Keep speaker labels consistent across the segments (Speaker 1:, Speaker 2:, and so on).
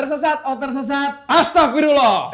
Speaker 1: Tersesat, oh tersesat.
Speaker 2: Astagfirullah.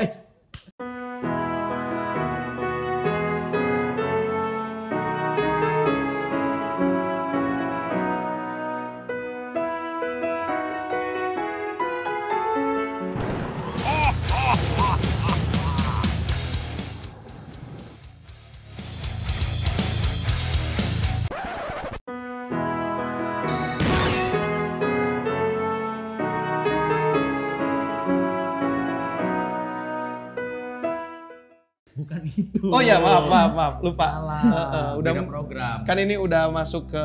Speaker 1: Bukan itu.
Speaker 2: Oh ya, maaf, lupa.
Speaker 1: Salah.
Speaker 2: Udah
Speaker 1: Beda program.
Speaker 2: Kan ini udah masuk ke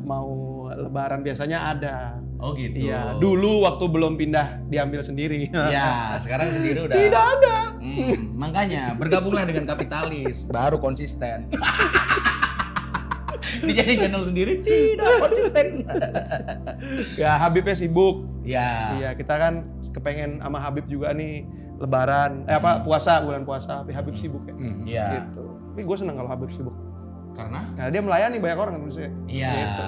Speaker 2: mau Lebaran, biasanya ada.
Speaker 1: Oh gitu.
Speaker 2: Iya, dulu waktu belum pindah diambil sendiri.
Speaker 1: Iya, sekarang sendiri udah.
Speaker 2: Tidak ada.
Speaker 1: Makanya bergabunglah dengan kapitalis, baru konsisten. Dijadi channel sendiri tidak konsisten.
Speaker 2: Ya, Habibnya sibuk.
Speaker 1: Ya.
Speaker 2: Iya, kita kan kepengen sama Habib juga nih Lebaran, puasa, bulan puasa. Tapi Habib sibuk ya.
Speaker 1: Iya.
Speaker 2: Gitu. Tapi gue seneng kalau Habib sibuk.
Speaker 1: Karena
Speaker 2: Karena dia melayani banyak orang kan maksudnya.
Speaker 1: iya.
Speaker 2: Gitu.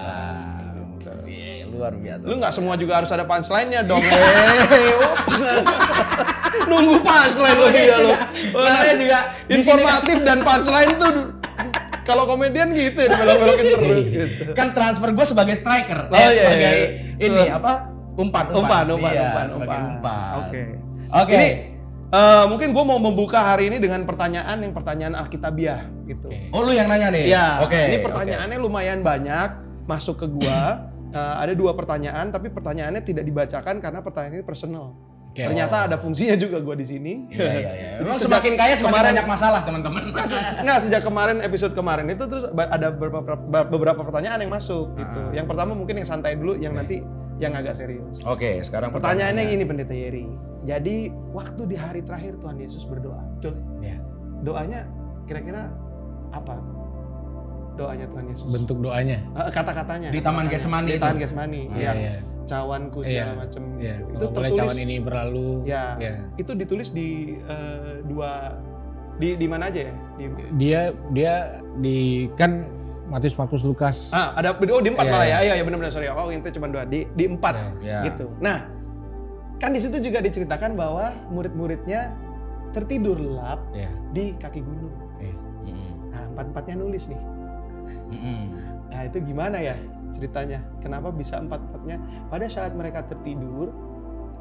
Speaker 1: Iya, luar biasa.
Speaker 2: Lu nggak semua juga harus ada punchline-nya dong. Nunggu punchline lo dia lo.
Speaker 1: Namanya juga
Speaker 2: Informatif dan punchline tuh kalau komedian gitu ya, belok-belokin terus gitu.
Speaker 1: Kan transfer gue sebagai striker,
Speaker 2: Oh, iya,
Speaker 1: sebagai
Speaker 2: iya.
Speaker 1: ini apa? Umpan.
Speaker 2: Umpan.
Speaker 1: Sebagai umpan.
Speaker 2: Oke.
Speaker 1: Oke.
Speaker 2: Ini mungkin gue mau membuka hari ini dengan pertanyaan Alkitabiah gitu.
Speaker 1: Oh, lu yang nanya nih?
Speaker 2: Iya.
Speaker 1: Oke.
Speaker 2: Ini pertanyaannya lumayan banyak masuk ke gua. Ada 2 pertanyaan, tapi pertanyaannya tidak dibacakan karena pertanyaan ini personal.
Speaker 1: Oke.
Speaker 2: Ternyata ada fungsinya juga gua di sini.
Speaker 1: Iya.
Speaker 2: Jadi
Speaker 1: Memang semakin kaya semakin
Speaker 2: kemarin-
Speaker 1: banyak masalah, teman-teman.
Speaker 2: Nggak, sejak episode kemarin itu terus ada beberapa pertanyaan yang masuk gitu. Yang pertama mungkin yang santai dulu, yang nanti yang agak serius.
Speaker 1: Oke, sekarang
Speaker 2: Pertanyaannya gini Pendeta Yeri. Jadi waktu di hari terakhir Tuhan Yesus berdoa, betul?
Speaker 3: Ya.
Speaker 2: Doanya kira-kira apa? Doanya Tuhan Yesus.
Speaker 3: Bentuk doanya.
Speaker 2: Kata-katanya.
Speaker 1: Di Taman Getsemani
Speaker 2: Di
Speaker 1: itu.
Speaker 2: Taman Getsemani.
Speaker 3: Iya,
Speaker 2: Yang
Speaker 3: iya.
Speaker 2: cawanku segala
Speaker 3: Iya,
Speaker 2: macam.
Speaker 3: Iya.
Speaker 2: Itu
Speaker 3: Kalau boleh
Speaker 2: tertulis.
Speaker 3: cawan ini berlalu.
Speaker 2: Ya.
Speaker 3: Ya.
Speaker 2: Itu ditulis di di mana aja ya?
Speaker 3: Dia di kan Matius, Markus, Lukas.
Speaker 2: Ada di 4
Speaker 3: Iya,
Speaker 2: malah
Speaker 3: iya.
Speaker 2: ya. Iya benar-benar sorry. Oh, itu cuma 2 di 4
Speaker 1: Iya.
Speaker 2: gitu. Nah, kan di situ juga diceritakan bahwa murid-muridnya tertidur lelap
Speaker 3: Ya.
Speaker 2: di kaki gunung.
Speaker 3: Iya.
Speaker 2: Nah, 4-4-nya nulis nih. Nah, itu gimana ya ceritanya? Kenapa bisa 4-4-nya pada saat mereka tertidur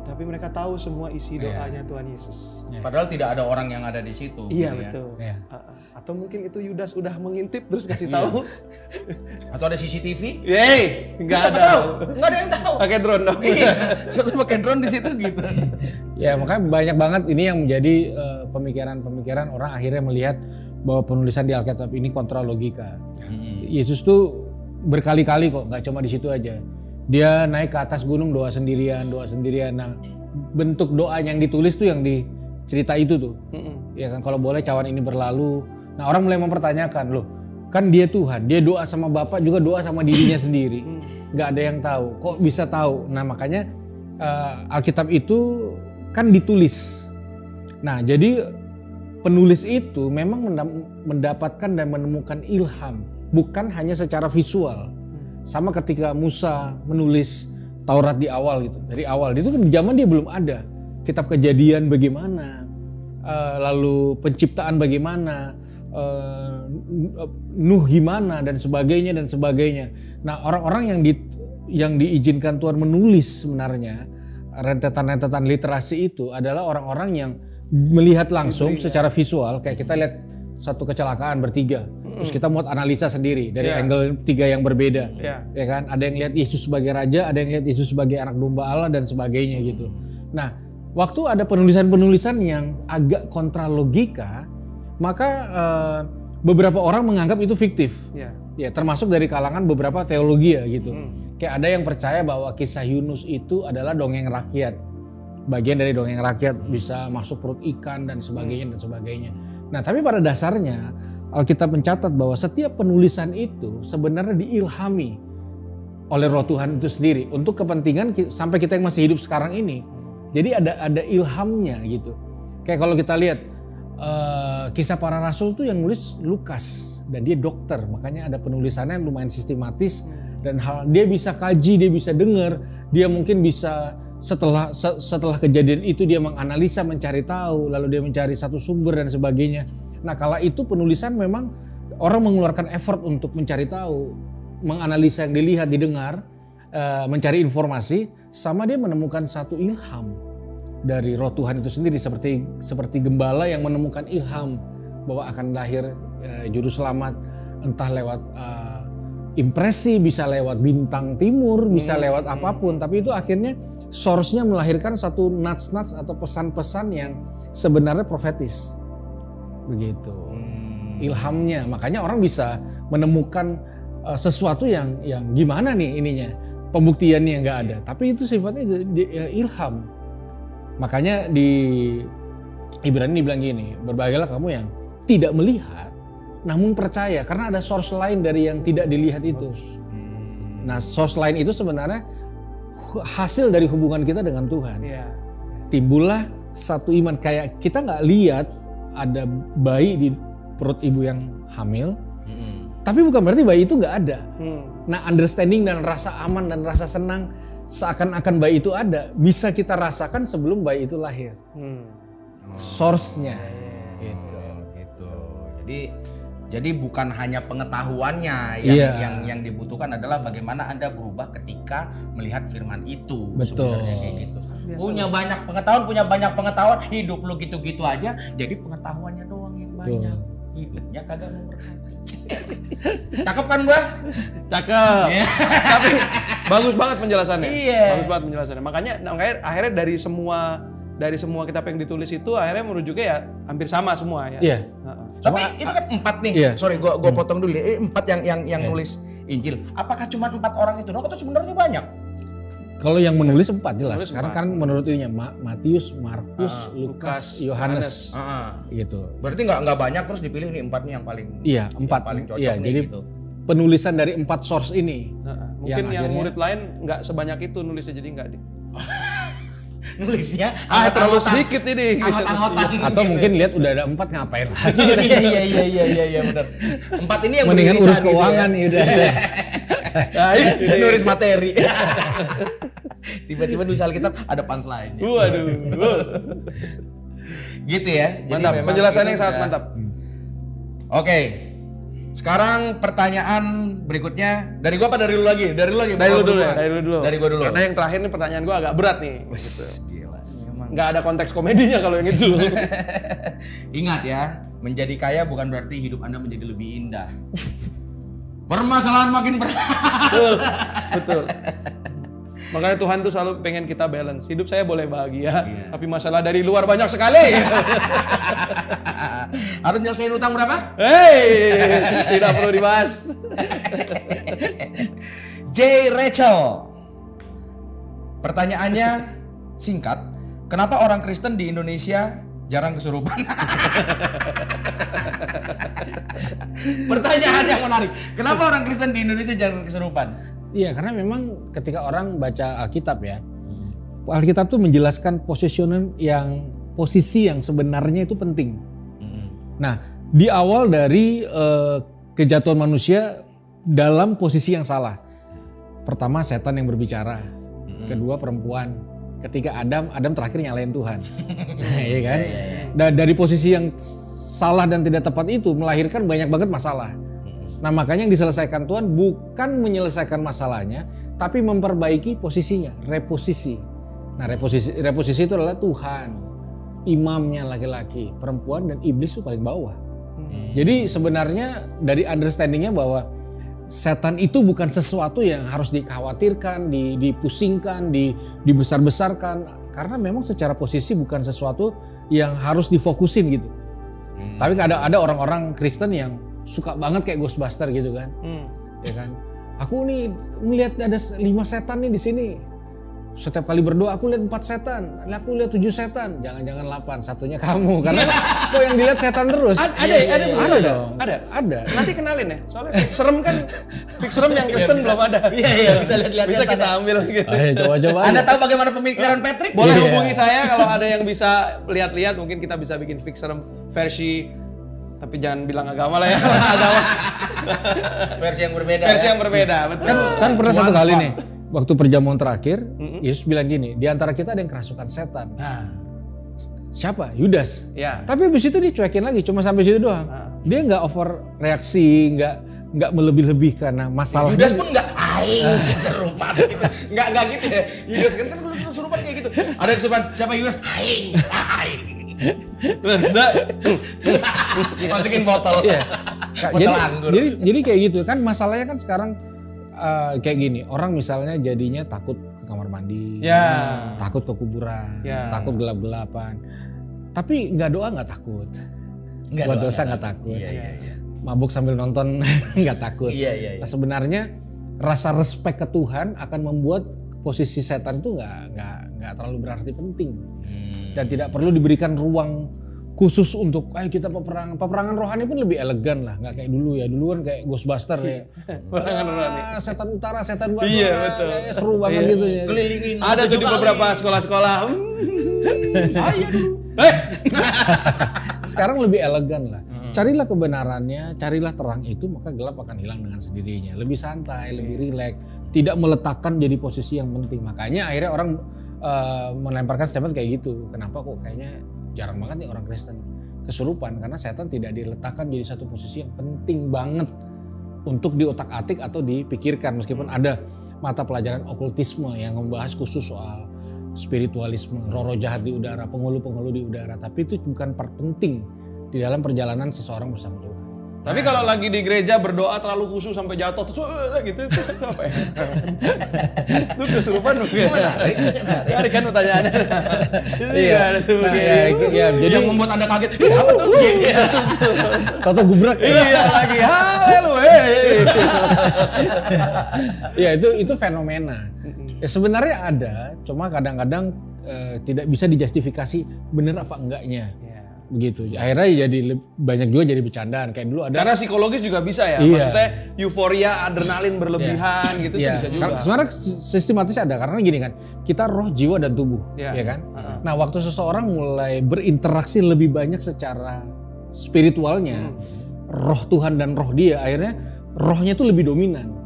Speaker 2: tapi mereka tahu semua isi doanya Tuhan Yesus.
Speaker 3: Ya.
Speaker 1: Padahal tidak ada orang yang ada di situ.
Speaker 2: Iya,
Speaker 1: gitu ya.
Speaker 2: betul.
Speaker 3: Iya.
Speaker 2: Atau mungkin itu Yudas udah mengintip terus kasih tahu.
Speaker 1: Atau ada CCTV?
Speaker 2: Yeay, nggak
Speaker 1: Siapa
Speaker 2: ada.
Speaker 1: tahu? Nggak ada yang tahu.
Speaker 2: Pakai drone dong.
Speaker 1: Iya, suatu pakai drone di situ gitu.
Speaker 3: Ya, makanya banyak banget ini yang menjadi pemikiran-pemikiran orang akhirnya melihat bahwa penulisan di Alkitab ini kontra logika. Yesus tuh berkali-kali kok, nggak cuma di situ aja. Dia naik ke atas gunung doa sendirian. Nah, bentuk doa yang ditulis tuh yang di cerita itu tuh. Ya kan, kalau boleh cawan ini berlalu. Nah, orang mulai mempertanyakan, loh, kan dia Tuhan, dia doa sama Bapa juga doa sama dirinya sendiri. Nggak ada yang tahu, kok bisa tahu? Nah, makanya Alkitab itu kan ditulis. Nah, jadi penulis itu memang mendapatkan dan menemukan ilham, bukan hanya secara visual. Sama ketika Musa menulis Taurat di awal gitu, dari awal itu kan zaman dia belum ada kitab Kejadian bagaimana, lalu penciptaan bagaimana, Nuh gimana dan sebagainya. Nah, orang-orang yang diizinkan Tuhan menulis sebenarnya rentetan-rentetan literasi itu adalah orang-orang yang melihat langsung secara visual, kayak kita lihat satu kecelakaan bertiga, terus kita mau analisa sendiri dari angle 3 yang berbeda, ya kan? Ada yang lihat Yesus sebagai raja, ada yang lihat Yesus sebagai anak domba Allah dan sebagainya gitu. Nah, waktu ada penulisan-penulisan yang agak kontra logika, maka beberapa orang menganggap itu fiktif, ya termasuk dari kalangan beberapa teologi ya gitu. Kayak ada yang percaya bahwa kisah Yunus itu adalah dongeng rakyat, bagian dari dongeng rakyat, bisa masuk perut ikan dan sebagainya. Nah, tapi pada dasarnya Alkitab mencatat bahwa setiap penulisan itu sebenarnya diilhami oleh Roh Tuhan itu sendiri untuk kepentingan sampai kita yang masih hidup sekarang ini. Jadi ada ilhamnya gitu. Kayak kalau kita lihat kisah para rasul tuh yang nulis Lukas dan dia dokter, makanya ada penulisannya yang lumayan sistematis dan dia bisa kaji, dia bisa dengar, dia mungkin bisa setelah kejadian itu dia menganalisa, mencari tahu, lalu dia mencari satu sumber dan sebagainya. Nah, kala itu penulisan memang orang mengeluarkan effort untuk mencari tahu, menganalisa yang dilihat, didengar, mencari informasi, sama dia menemukan satu ilham dari Roh Tuhan itu sendiri, seperti gembala yang menemukan ilham bahwa akan lahir juru selamat, entah lewat impresi, bisa lewat bintang timur, bisa lewat apapun, tapi itu akhirnya source-nya melahirkan satu nats-nats atau pesan-pesan yang sebenarnya profetis. Begitu. Ilhamnya, makanya orang bisa menemukan sesuatu yang gimana nih ininya, pembuktiannya nggak ada, tapi itu sifatnya ilham. Makanya di Ibrani dibilang gini, berbahagialah kamu yang tidak melihat namun percaya, karena ada source lain dari yang tidak dilihat itu. Nah, source lain itu sebenarnya hasil dari hubungan kita dengan Tuhan. Timbullah satu iman, kayak kita nggak lihat ada bayi di perut ibu yang hamil, tapi bukan berarti bayi itu nggak ada. Nah, understanding dan rasa aman dan rasa senang seakan-akan bayi itu ada, bisa kita rasakan sebelum bayi itu lahir. Source-nya.
Speaker 1: Gitu. Jadi bukan hanya pengetahuannya yang dibutuhkan, adalah bagaimana Anda berubah ketika melihat firman itu.
Speaker 3: Betul.
Speaker 1: Sebenarnya kayak gitu. Punya banyak pengetahuan, hidup lu gitu-gitu aja, jadi pengetahuannya doang yang banyak. Hidupnya kagak memberkati. Cakep kan gua?
Speaker 2: Cakep. Tapi bagus banget penjelasannya.
Speaker 1: Iya.
Speaker 2: Bagus banget penjelasannya. Makanya akhirnya dari semua kitab yang ditulis itu akhirnya merujuknya ya hampir sama semua ya.
Speaker 3: Iya.
Speaker 1: Tapi itu kan 4 nih.
Speaker 3: Iya.
Speaker 1: Sorry, gua potong dulu ya. 4 yang nulis Injil. Apakah cuma 4 orang itu doang atau sebenarnya banyak?
Speaker 3: Kalau yang menulis 4 jelas.
Speaker 2: Menulis
Speaker 3: Sekarang
Speaker 2: 4.
Speaker 3: kan menurut ininya Matius, Markus, Lukas, Yohanes. Gitu.
Speaker 1: Berarti nggak banyak terus dipilih nih 4 nih yang paling.
Speaker 3: Iya, 4.
Speaker 1: Yang paling cocok
Speaker 3: Iya,
Speaker 1: nih
Speaker 3: jadi
Speaker 1: gitu.
Speaker 3: penulisan dari 4 source ini.
Speaker 2: Mungkin yang
Speaker 3: akhirnya-
Speaker 2: murid lain nggak sebanyak itu nulisnya, jadi nggak
Speaker 1: Nulisnya
Speaker 2: terlalu sedikit ini.
Speaker 1: Anggot-anggotan.
Speaker 3: Atau
Speaker 1: gitu.
Speaker 3: mungkin lihat udah ada 4 ngapain lagi.
Speaker 1: Iya benar. 4 ini yang
Speaker 3: Mendingan
Speaker 1: beririsan
Speaker 3: urus
Speaker 1: gitu
Speaker 3: keuangan
Speaker 1: ya.
Speaker 3: ya udah saya.
Speaker 1: Nulis materi. Tiba-tiba nulis Alkitab ada punchline.
Speaker 2: Waduh.
Speaker 1: Gitu ya. Jadi
Speaker 2: Mantap.
Speaker 1: memang
Speaker 2: Penjelasannya
Speaker 1: itu
Speaker 2: sangat
Speaker 1: udah-
Speaker 2: mantap.
Speaker 1: Oke. Sekarang pertanyaan berikutnya dari gua apa dari lu lagi? Dari lu lagi.
Speaker 2: Dari lu
Speaker 1: Bawa
Speaker 2: dulu ya,
Speaker 1: duluan.
Speaker 2: dari lu dulu.
Speaker 1: Dari gua dulu.
Speaker 2: Karena yang terakhir nih pertanyaan gua agak berat nih. Gitu.
Speaker 1: Gila, emang.
Speaker 2: Nggak ada konteks komedinya kalau yang itu.
Speaker 1: Ingat ya, menjadi kaya bukan berarti hidup Anda menjadi lebih indah. Permasalahan makin berat.
Speaker 2: Betul. Makanya Tuhan tuh selalu pengen kita balance. Hidup saya boleh bahagia, tapi masalah dari luar banyak sekali.
Speaker 1: Harus nyelesain utang berapa?
Speaker 2: Hei, tidak perlu dibahas.
Speaker 1: J. Rachel. Pertanyaannya singkat. Kenapa orang Kristen di Indonesia jarang kesurupan? Pertanyaan yang menarik. Kenapa orang Kristen di Indonesia jarang kesurupan?
Speaker 3: Iya, karena memang ketika orang baca Alkitab ya, Alkitab tuh menjelaskan posisi yang sebenarnya itu penting. Nah, di awal dari kejatuhan manusia dalam posisi yang salah. Pertama setan yang berbicara, kedua perempuan, ketiga Adam terakhir nyalain Tuhan. Iya kan? Dan dari posisi yang salah dan tidak tepat itu melahirkan banyak banget masalah. Nah, makanya yang diselesaikan Tuhan bukan menyelesaikan masalahnya, tapi memperbaiki posisinya, reposisi. Nah, reposisi itu adalah Tuhan, imamnya laki-laki, perempuan, dan iblis itu paling bawah. Jadi sebenarnya dari understandingnya bahwa setan itu bukan sesuatu yang harus dikhawatirkan, dipusingkan, dibesar-besarkan, karena memang secara posisi bukan sesuatu yang harus difokusin gitu. Tapi ada orang-orang Kristen yang suka banget kayak Ghostbuster gitu kan, ya kan? Aku nih ngelihat ada 5 setan nih di sini. Setiap kali berdoa aku lihat 4 setan, aku lihat 7 setan, jangan-jangan 8, satunya kamu. Karena kok yang dilihat setan terus? Ada dong. Ada.
Speaker 2: Nanti kenalin ya, soalnya fix serem kan, fix serem yang Kristen belum ada.
Speaker 1: Iya, bisa lihat-lihat.
Speaker 2: Bisa kita ambil gitu.
Speaker 3: Ayo coba-coba.
Speaker 1: Anda tahu bagaimana pemikiran Patrick?
Speaker 2: Boleh
Speaker 3: Iya.
Speaker 2: hubungi saya kalau ada yang bisa lihat-lihat, mungkin kita bisa bikin fix serem versi, tapi jangan bilang agama lah ya. Agama
Speaker 1: Versi yang berbeda.
Speaker 2: versi yang berbeda, betul.
Speaker 3: Kan pernah satu kali nih, waktu perjamuan terakhir, Yesus bilang gini, di antara kita ada yang kerasukan setan. Siapa? Yudas.
Speaker 2: Ya.
Speaker 3: Tapi habis itu dia cuekin lagi, cuma sampai situ doang. Dia nggak overreaksi, nggak melebih-lebihkan. Nah, masalahnya
Speaker 1: Yudas pun nggak aing kesurupan gitu. Nggak gitu ya. Yudas kan kesurupan kayak gitu. Ada kesurupan, siapa Yudas? Aing. Masukin botol.
Speaker 3: Iya.
Speaker 1: Botol anggur.
Speaker 3: Jadi kayak gitu kan, masalahnya kan sekarang kayak gini, orang misalnya jadinya takut ke kamar mandi, takut ke kuburan, takut gelap-gelapan. Tapi nggak doa nggak takut, buat dosa nggak takut, mabuk sambil nonton nggak takut. Nah, sebenarnya rasa respect ke Tuhan akan membuat posisi setan itu nggak terlalu berarti penting dan tidak perlu diberikan ruang khusus untuk kita peperangan rohani pun lebih elegan lah, nggak kayak dulu ya. Dulu kan kayak Ghostbuster ya,
Speaker 2: Peperangan rohani.
Speaker 3: Setan utara, setan barat,
Speaker 2: Betul.
Speaker 3: seru banget gitu ya.
Speaker 1: Kelilingin.
Speaker 2: Ada tuh di beberapa sekolah-sekolah.
Speaker 1: Saya dulu.
Speaker 3: Sekarang lebih elegan lah. Carilah kebenarannya, carilah terang itu, maka gelap akan hilang dengan sendirinya. Lebih santai, lebih rileks, tidak meletakkan jadi posisi yang penting. Makanya akhirnya orang melemparkan statement kayak gitu. Kenapa kok kayaknya jarang banget nih orang Kristen kesurupan, karena setan tidak diletakkan jadi satu posisi yang penting banget untuk diotak-atik atau dipikirkan. Meskipun ada mata pelajaran okultisme yang membahas khusus soal spiritualisme, roh-roh jahat di udara, penghulu-penghulu di udara, tapi itu bukan part penting di dalam perjalanan seseorang bersama Tuhan.
Speaker 2: Tapi kalau lagi di gereja berdoa terlalu khusyuk sampai jatuh terus gitu itu apa ya? Itu kesurupan mungkin. Menarik kan pertanyaannya. Iya,
Speaker 3: jadi
Speaker 1: yang membuat Anda kaget. Apa tuh?
Speaker 3: Toto gubrak.
Speaker 2: Iya lagi. Haleluya.
Speaker 3: Ya itu fenomena. Ya sebenarnya ada, cuma kadang-kadang tidak bisa dijustifikasi bener apa enggaknya. Begitu. Akhirnya jadi banyak juga jadi bercandaan kayak dulu ada.
Speaker 2: Karena psikologis juga bisa ya.
Speaker 3: Iya.
Speaker 2: Maksudnya euforia, adrenalin berlebihan gitu tuh bisa juga.
Speaker 3: Sebenarnya sistematis ada karena gini kan, kita roh, jiwa dan tubuh, ya kan. Nah, waktu seseorang mulai berinteraksi lebih banyak secara spiritualnya, roh Tuhan dan roh dia, akhirnya rohnya tuh lebih dominan.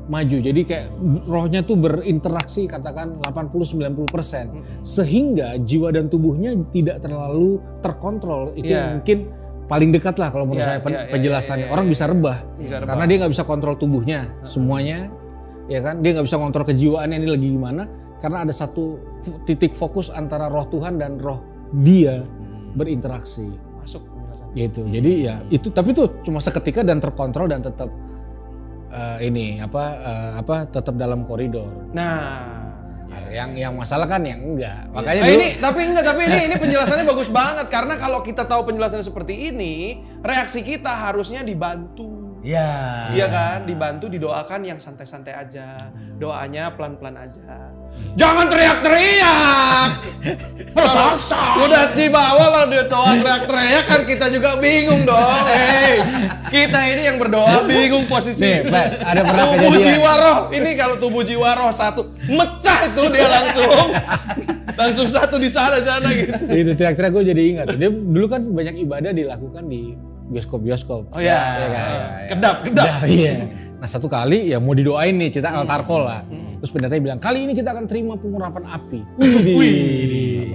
Speaker 3: Maju. Jadi kayak rohnya tuh berinteraksi katakan 80-90%. Sehingga jiwa dan tubuhnya tidak terlalu terkontrol. Itu mungkin paling dekat lah kalau menurut saya penjelasannya. Orang bisa rebah. Karena dia nggak bisa kontrol tubuhnya semuanya. Ya kan? Dia nggak bisa kontrol kejiwaannya ini lagi gimana. Karena ada satu titik fokus antara roh Tuhan dan roh dia berinteraksi.
Speaker 2: Masuk penjelasan.
Speaker 3: Gitu. Jadi ya itu, tapi itu cuma seketika dan terkontrol dan tetap tetap dalam koridor.
Speaker 2: Nah,
Speaker 3: yang masalah kan yang enggak. Makanya
Speaker 2: ini penjelasannya bagus banget karena kalau kita tahu penjelasannya seperti ini, reaksi kita harusnya dibantu. Iya kan, dibantu, didoakan yang santai-santai aja. Doanya pelan-pelan aja. Jangan teriak-teriak. Udah di bawah lah dia doa teriak-teriak kan kita juga bingung dong. Kita ini yang berdoa bingung posisi.
Speaker 3: Ada pernah
Speaker 2: tubuh
Speaker 3: kejadian.
Speaker 2: jiwa roh. Ini kalau tubuh jiwa roh satu mecah itu dia langsung satu di sana gitu.
Speaker 3: Itu teriak-teriak gue jadi ingat. Dia dulu kan banyak ibadah dilakukan di bioskop.
Speaker 2: Oh iya. Kedap.
Speaker 3: Iya. Nah satu kali ya mau didoain nih, cerita altar call lah. Terus pendetanya bilang, kali ini kita akan terima pengurapan api.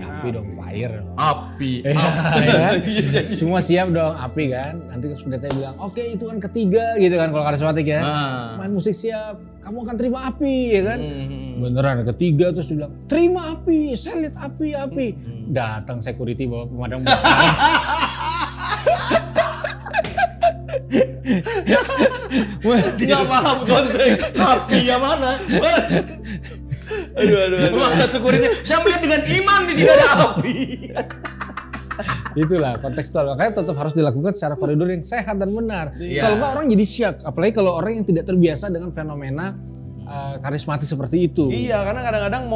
Speaker 3: Api dong, fire.
Speaker 1: Api.
Speaker 3: Ya, semua siap dong, api kan. Nanti pendetanya bilang, oke itu kan ketiga gitu kan kalau karismatik ya. Main musik siap, kamu akan terima api ya kan. Beneran ketiga terus dia bilang, terima api, saya lihat api. Datang security bawa pemadam kebakaran.
Speaker 2: Nggak paham konteks.
Speaker 1: Api yang mana?
Speaker 2: Aduh.
Speaker 1: Ada security. Saya melihat dengan iman di sini ada api.
Speaker 3: Itulah kontekstual, makanya tetap harus dilakukan secara koridor yang sehat dan benar.
Speaker 1: Iya.
Speaker 3: Kalau nggak orang jadi syak, apalagi kalau orang yang tidak terbiasa dengan fenomena karismatis seperti itu.
Speaker 2: Iya, karena kadang-kadang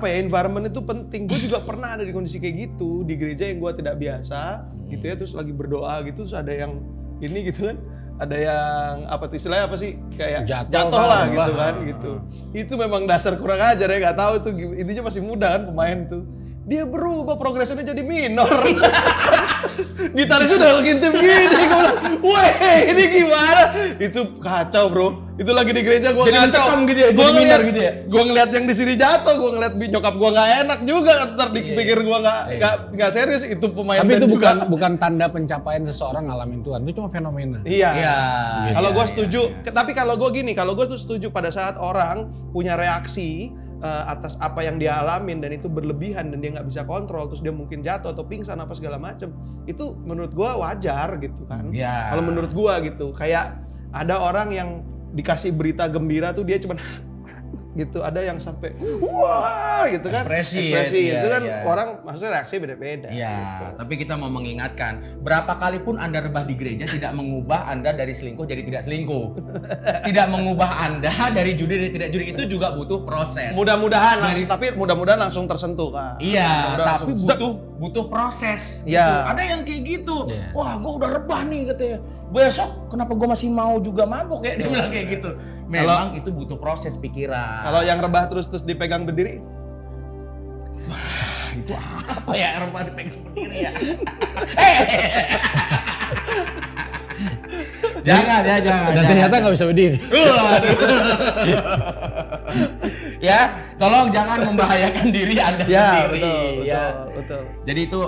Speaker 2: environment itu penting. Gue juga pernah ada di kondisi kayak gitu di gereja yang gue tidak biasa, gitu ya. Terus lagi berdoa gitu, terus ada yang ini gitu kan, ada yang istilahnya apa sih kayak jatuh lah gitu kan, gitu. Itu memang dasar kurang ajar ya, nggak tahu itu intinya masih muda kan pemain tuh. Dia berubah progresinya jadi minor. Gitaris udah ngintip gini, gue bilang, weh ini gimana? Itu kacau bro. Itu lagi di gereja gue
Speaker 1: Jadi mencekam gitu ya, jadi minder gitu ya?
Speaker 2: Gue ngeliat yang di sini jatuh, gue ngeliat nyokap gue nggak enak juga. Ntar dipikir gue nggak serius. Itu pemain
Speaker 3: Tapi
Speaker 2: band
Speaker 3: itu
Speaker 2: juga.
Speaker 3: bukan tanda pencapaian seseorang ngalamin Tuhan, itu cuma fenomena.
Speaker 2: Iya.
Speaker 1: Iya.
Speaker 2: Kalau gue
Speaker 1: Iya,
Speaker 2: setuju,
Speaker 1: iya.
Speaker 2: tapi kalau gue gini, kalau gue tuh setuju pada saat orang punya reaksi atas apa yang dia alamin dan itu berlebihan dan dia nggak bisa kontrol, terus dia mungkin jatuh atau pingsan apa segala macem, itu menurut gue wajar gitu kan.
Speaker 1: Iya.
Speaker 2: Kalau menurut gue gitu, kayak ada orang yang dikasih berita gembira tuh dia cuman gitu, ada yang sampai wah gitu kan,
Speaker 1: Ekspresi, ya,
Speaker 2: itu kan
Speaker 1: iya.
Speaker 2: orang maksudnya reaksi beda-beda.
Speaker 1: Iya,
Speaker 2: gitu.
Speaker 1: tapi kita mau mengingatkan, berapa kali pun Anda rebah di gereja tidak mengubah Anda dari selingkuh jadi tidak selingkuh. Tidak mengubah Anda dari judi jadi tidak judi, itu juga butuh proses.
Speaker 2: Mudah-mudahan
Speaker 1: Dari-
Speaker 2: tapi mudah-mudahan langsung tersentuh Kak.
Speaker 1: Iya,
Speaker 2: Mudah-mudahan
Speaker 1: tapi
Speaker 2: langsung
Speaker 1: butuh proses.
Speaker 2: Iya.
Speaker 1: Gitu. Ada yang kayak gitu.
Speaker 3: Iya.
Speaker 1: Wah, gue udah rebah nih katanya. Besok kenapa gue masih mau juga mabuk ya? Dia bilang kayak gitu. Memang itu butuh proses pikiran.
Speaker 2: Kalau yang rebah terus dipegang berdiri,
Speaker 1: itu apa ya rebah dipegang berdiri ya? Jangan ya, jangan.
Speaker 3: Dan ternyata nggak bisa berdiri.
Speaker 1: Ya, tolong jangan membahayakan diri Anda
Speaker 2: ya
Speaker 1: sendiri.
Speaker 2: betul.
Speaker 1: Jadi itu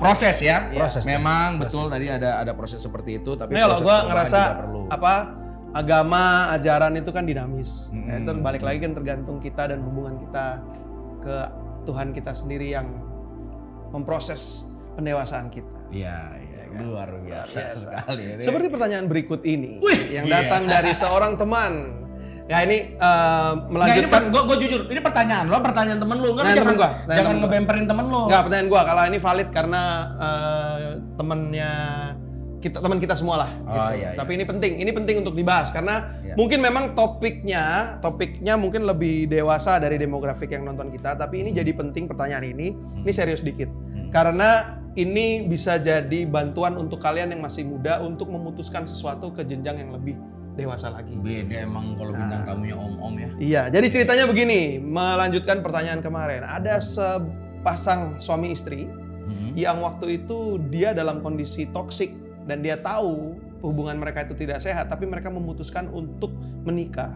Speaker 1: proses ya.
Speaker 3: Proses.
Speaker 1: Memang betul tadi ada proses seperti itu, tapi
Speaker 2: Ini kalau
Speaker 1: proses
Speaker 2: gue
Speaker 1: perubahan
Speaker 2: ngerasa
Speaker 1: juga perlu.
Speaker 2: apa agama ajaran itu kan dinamis.
Speaker 1: Mm-mm.
Speaker 2: Ya, itu balik lagi kan tergantung kita dan hubungan kita ke Tuhan kita sendiri yang memproses pendewasaan kita.
Speaker 1: Iya,
Speaker 2: kan?
Speaker 1: luar biasa
Speaker 2: Biasa.
Speaker 1: sekali. Ini.
Speaker 2: Seperti pertanyaan berikut ini
Speaker 1: Wih,
Speaker 2: yang
Speaker 1: iya.
Speaker 2: datang dari seorang teman. Ya ini
Speaker 1: Nggak, ini
Speaker 2: melanjutkan.
Speaker 1: gue jujur, ini pertanyaan lo, pertanyaan temen lo,
Speaker 2: Nah, temen gua, nah,
Speaker 1: jangan
Speaker 2: temen gua.
Speaker 1: ngebemperin temen lo.
Speaker 2: Enggak, pertanyaan gua kalau ini valid karena temennya teman kita semua lah.
Speaker 1: Oh,
Speaker 2: gitu.
Speaker 1: iya, iya.
Speaker 2: Tapi ini penting untuk dibahas karena
Speaker 1: Iya.
Speaker 2: mungkin memang topiknya mungkin lebih dewasa dari demografik yang nonton kita. Tapi ini jadi penting pertanyaan ini. Ini serius dikit. Karena ini bisa jadi bantuan untuk kalian yang masih muda untuk memutuskan sesuatu ke jenjang yang lebih dewasa lagi.
Speaker 1: Beda emang kalau bintang tamunya om-om ya.
Speaker 2: Iya, jadi ceritanya begini, melanjutkan pertanyaan kemarin. Ada sepasang suami istri yang waktu itu dia dalam kondisi toksik dan dia tahu hubungan mereka itu tidak sehat, tapi mereka memutuskan untuk menikah.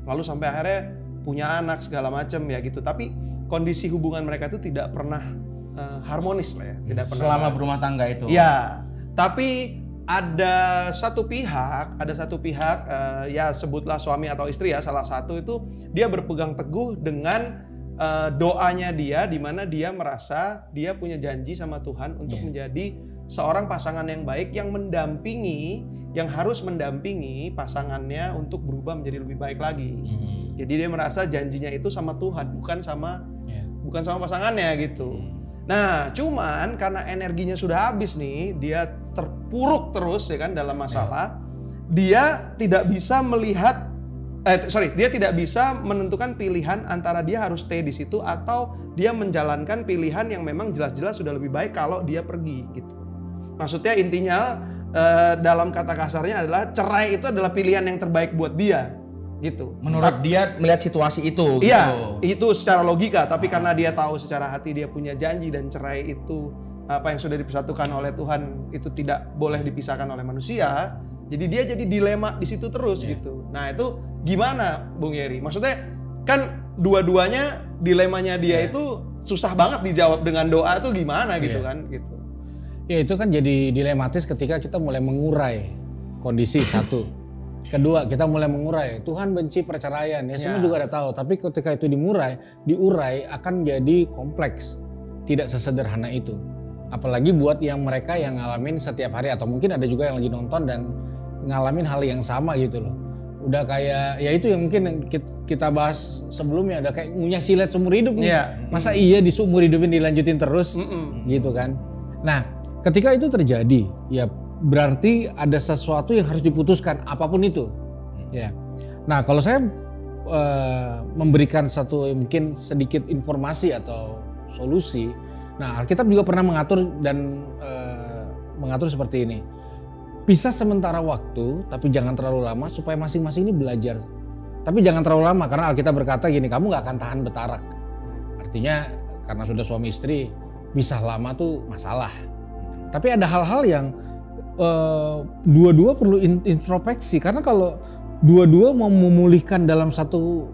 Speaker 2: Lalu sampai akhirnya punya anak segala macam ya gitu. Tapi kondisi hubungan mereka itu tidak pernah harmonis lah ya, tidak pernah.
Speaker 1: Selama berumah tangga itu.
Speaker 2: Ya, tapi ada satu pihak ya sebutlah suami atau istri ya, salah satu itu dia berpegang teguh dengan doanya dia, di mana dia merasa dia punya janji sama Tuhan untuk menjadi seorang pasangan yang baik yang harus mendampingi pasangannya untuk berubah menjadi lebih baik lagi. Jadi dia merasa janjinya itu sama Tuhan, bukan sama pasangannya gitu. Nah, cuman karena energinya sudah habis nih, dia terpuruk terus ya kan dalam masalah. Dia tidak bisa dia tidak bisa menentukan pilihan antara dia harus stay di situ atau dia menjalankan pilihan yang memang jelas-jelas sudah lebih baik kalau dia pergi gitu. Maksudnya intinya dalam kata kasarnya adalah cerai itu adalah pilihan yang terbaik buat dia gitu.
Speaker 1: Menurut dia melihat situasi itu.
Speaker 2: Iya,
Speaker 1: gitu.
Speaker 2: itu secara logika. Tapi karena dia tahu secara hati dia punya janji dan cerai itu apa yang sudah dipersatukan oleh Tuhan itu tidak boleh dipisahkan oleh manusia. Jadi dia jadi dilema di situ terus gitu. Nah itu gimana, Bung Yeri? Maksudnya kan dua-duanya dilemanya dia itu susah banget dijawab dengan doa tuh gimana gitu kan? Gitu.
Speaker 3: Ya itu kan jadi dilematis ketika kita mulai mengurai kondisi satu. Kedua, kita mulai mengurai. Tuhan benci perceraian. Ya semua juga udah tahu. Tapi ketika itu diurai akan jadi kompleks. Tidak sesederhana itu. Apalagi buat yang mereka yang ngalamin setiap hari atau mungkin ada juga yang lagi nonton dan ngalamin hal yang sama gitu loh. Udah kayak ya itu yang mungkin kita bahas sebelumnya, ada kayak ngunyah silet seumur hidup nih. Masa iya di seumur hidupin dilanjutin terus gitu kan. Nah, ketika itu terjadi ya berarti ada sesuatu yang harus diputuskan apapun itu. Ya. Nah, kalau saya memberikan satu mungkin sedikit informasi atau solusi. Nah, Alkitab juga pernah mengatur dan mengatur seperti ini. Pisah sementara waktu, tapi jangan terlalu lama supaya masing-masing ini belajar. Tapi jangan terlalu lama karena Alkitab berkata gini, kamu nggak akan tahan betarak. Artinya karena sudah suami istri, pisah lama tuh masalah. Tapi ada hal-hal yang dua-dua perlu introspeksi karena kalau dua-dua mau memulihkan dalam satu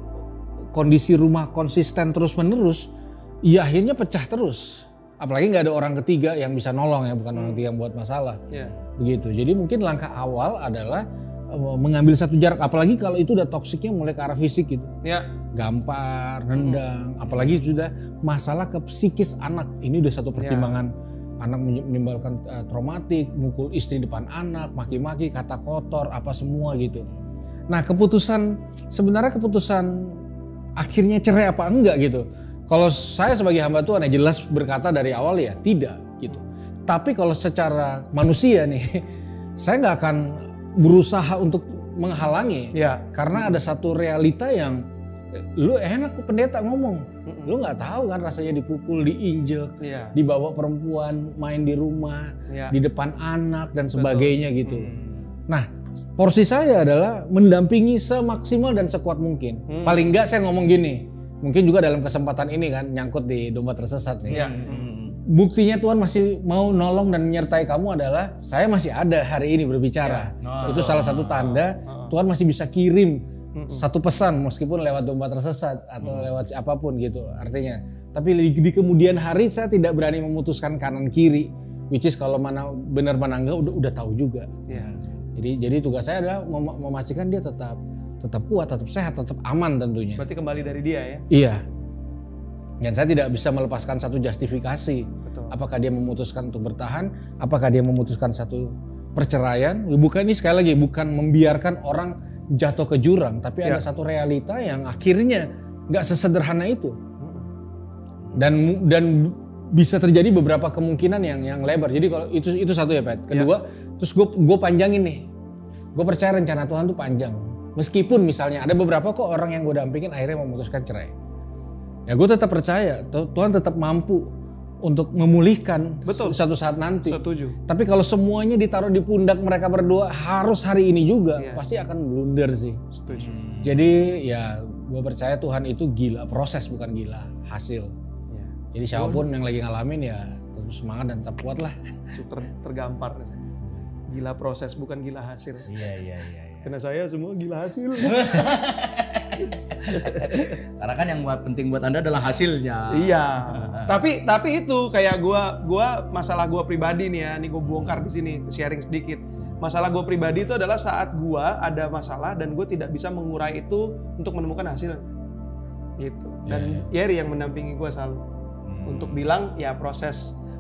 Speaker 3: kondisi rumah konsisten terus-menerus, ya akhirnya pecah terus. Apalagi nggak ada orang ketiga yang bisa nolong ya, bukan orang ketiga yang buat masalah. Begitu. Jadi mungkin langkah awal adalah mengambil satu jarak, apalagi kalau itu udah toksiknya mulai ke arah fisik gitu. Gampar, nendang, apalagi sudah masalah ke psikis anak. Ini udah satu pertimbangan. Anak menimbulkan traumatik, mukul istri depan anak, maki-maki, kata kotor, apa semua gitu. Nah, sebenarnya keputusan akhirnya cerai apa enggak gitu. Kalau saya sebagai hamba Tuhan ya jelas berkata dari awal ya tidak gitu. Tapi kalau secara manusia nih, saya nggak akan berusaha untuk menghalangi. Karena ada satu realita yang lu enak pendeta ngomong. Lu nggak tahu kan rasanya dipukul, diinjek, dibawa perempuan, main di rumah, di depan anak dan sebagainya gitu. Nah, porsi saya adalah mendampingi semaksimal dan sekuat mungkin. Paling nggak saya ngomong gini, mungkin juga dalam kesempatan ini kan nyangkut di domba tersesat nih. Buktinya Tuhan masih mau nolong dan menyertai kamu adalah saya masih ada hari ini berbicara. Itu salah satu tanda Tuhan masih bisa kirim satu pesan meskipun lewat domba tersesat atau lewat apapun gitu artinya. Tapi di kemudian hari saya tidak berani memutuskan kanan kiri, which is kalau mana benar mana enggak udah tahu juga. Jadi tugas saya adalah memastikan dia tetap kuat, tetap sehat, tetap aman tentunya.
Speaker 2: Berarti kembali dari dia ya?
Speaker 3: Iya. Dan saya tidak bisa melepaskan satu justifikasi. Apakah dia memutuskan untuk bertahan, apakah dia memutuskan satu perceraian. Bukan, ini sekali lagi bukan membiarkan orang jatuh ke jurang, tapi ada satu realita yang akhirnya nggak sesederhana itu. Dan bisa terjadi beberapa kemungkinan yang lebar. Jadi kalau itu satu ya Pat. Kedua, terus gue panjangin nih. Gue percaya rencana Tuhan tuh panjang. Meskipun misalnya ada beberapa kok orang yang gue dampingin akhirnya memutuskan cerai. Ya gue tetap percaya Tuhan tetap mampu untuk memulihkan suatu saat nanti.
Speaker 2: Setuju.
Speaker 3: Tapi kalau semuanya ditaruh di pundak mereka berdua harus hari ini juga, pasti akan blunder sih.
Speaker 2: Setuju.
Speaker 3: Jadi ya gue percaya Tuhan itu gila proses bukan gila hasil. Jadi siapapun yang lagi ngalamin ya tetap semangat dan tetap kuat lah.
Speaker 2: Tergampar saya. Gila proses bukan gila hasil.
Speaker 1: Iya.
Speaker 2: Karena saya semua gila hasil.
Speaker 1: Karena kan yang penting buat Anda adalah hasilnya.
Speaker 2: Iya. Tapi itu kayak gua masalah gua pribadi nih ya, nih gua bongkar di sini, sharing sedikit. Masalah gua pribadi itu adalah saat gua ada masalah dan gua tidak bisa mengurai itu untuk menemukan hasilnya. Gitu. Dan Yeri yang mendampingi gua selalu untuk bilang ya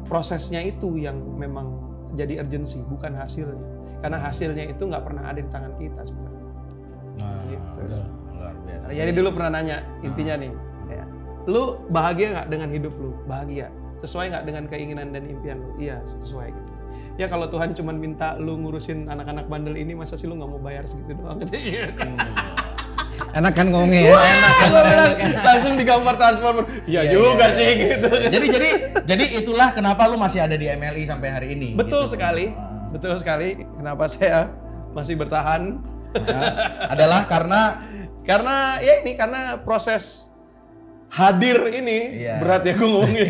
Speaker 2: prosesnya itu yang memang jadi urgensi, bukan hasilnya. Karena hasilnya itu nggak pernah ada di tangan kita sebenarnya. Gitu.
Speaker 1: Luar biasa.
Speaker 2: Jadi dulu pernah nanya intinya nih, ya, lu bahagia nggak dengan hidup lu? Bahagia. Sesuai nggak dengan keinginan dan impian lu? Iya, sesuai gitu. Ya kalau Tuhan cuma minta lu ngurusin anak-anak bandel ini, masa sih lu nggak mau bayar segitu doang?
Speaker 3: Enak kan ngomongnya ya?
Speaker 2: Enak. Langsung digambar transformer. Iya juga sih gitu.
Speaker 1: Jadi itulah kenapa lu masih ada di MLI sampai hari ini.
Speaker 2: Betul
Speaker 1: gitu.
Speaker 2: sekali. Betul sekali. Kenapa saya masih bertahan?
Speaker 1: Adalah karena
Speaker 2: ya ini karena proses hadir ini berat ya gue ngomongnya.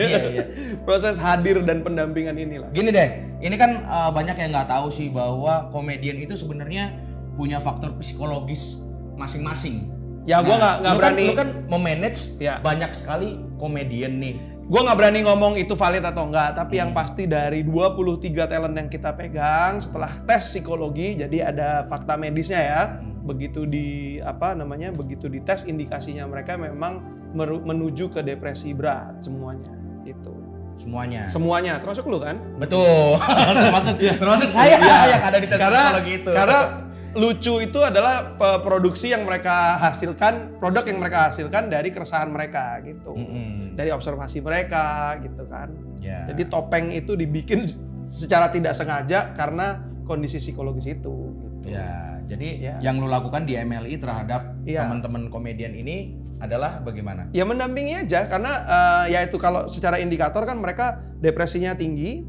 Speaker 2: Proses hadir dan pendampingan inilah.
Speaker 1: Gini deh, ini kan banyak yang nggak tahu sih bahwa komedian itu sebenarnya punya faktor psikologis masing-masing.
Speaker 2: Ya gue nggak berani.
Speaker 1: Lu kan memanage banyak sekali komedian nih.
Speaker 2: Gue nggak berani ngomong itu valid atau enggak, tapi yang pasti dari 23 talent yang kita pegang setelah tes psikologi, jadi ada fakta medisnya ya. Begitu begitu dites indikasinya mereka memang menuju ke depresi berat semuanya itu. Semuanya, termasuk lu kan?
Speaker 1: Betul. termasuk saya yang ada di tes psikologi itu.
Speaker 2: Karena lucu itu adalah produk yang mereka hasilkan dari keresahan mereka gitu. Dari observasi mereka gitu kan. Jadi topeng itu dibikin secara tidak sengaja karena kondisi psikologis itu gitu.
Speaker 1: Jadi yang lu lakukan di MLI terhadap teman-teman komedian ini adalah bagaimana? Ya
Speaker 2: mendampingi aja karena ya itu kalau secara indikator kan mereka depresinya tinggi,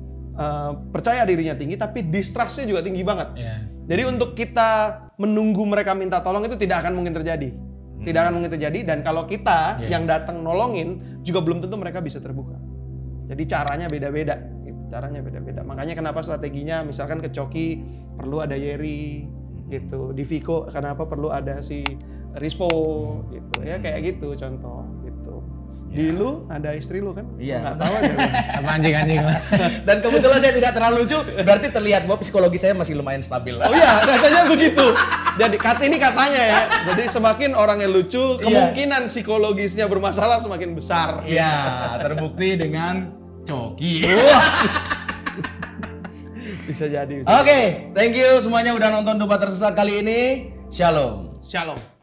Speaker 2: percaya dirinya tinggi tapi distrustnya juga tinggi banget. Jadi untuk kita menunggu mereka minta tolong itu tidak akan mungkin terjadi. Tidak akan mungkin terjadi dan kalau kita yang datang nolongin juga belum tentu mereka bisa terbuka. Jadi caranya beda-beda. Makanya kenapa strateginya misalkan ke Coki perlu ada Yeri, gitu. Di Viko kenapa perlu ada si Rispo gitu ya, kayak gitu contoh gitu. Di lu ada istri lu kan?
Speaker 1: Iya.
Speaker 2: Nggak tahu aja.
Speaker 3: Sama anjing-anjing lah.
Speaker 1: Dan kebetulan saya tidak terlalu lucu, berarti terlihat bahwa psikologi saya masih lumayan stabil.
Speaker 2: Oh iya, katanya begitu. Jadi ini katanya ya. Jadi semakin orang yang lucu, kemungkinan psikologisnya bermasalah semakin besar.
Speaker 1: Iya, terbukti dengan Coki.
Speaker 2: Bisa jadi.
Speaker 1: Oke, thank you semuanya udah nonton Debat Tersesat kali ini. Shalom.
Speaker 2: Shalom.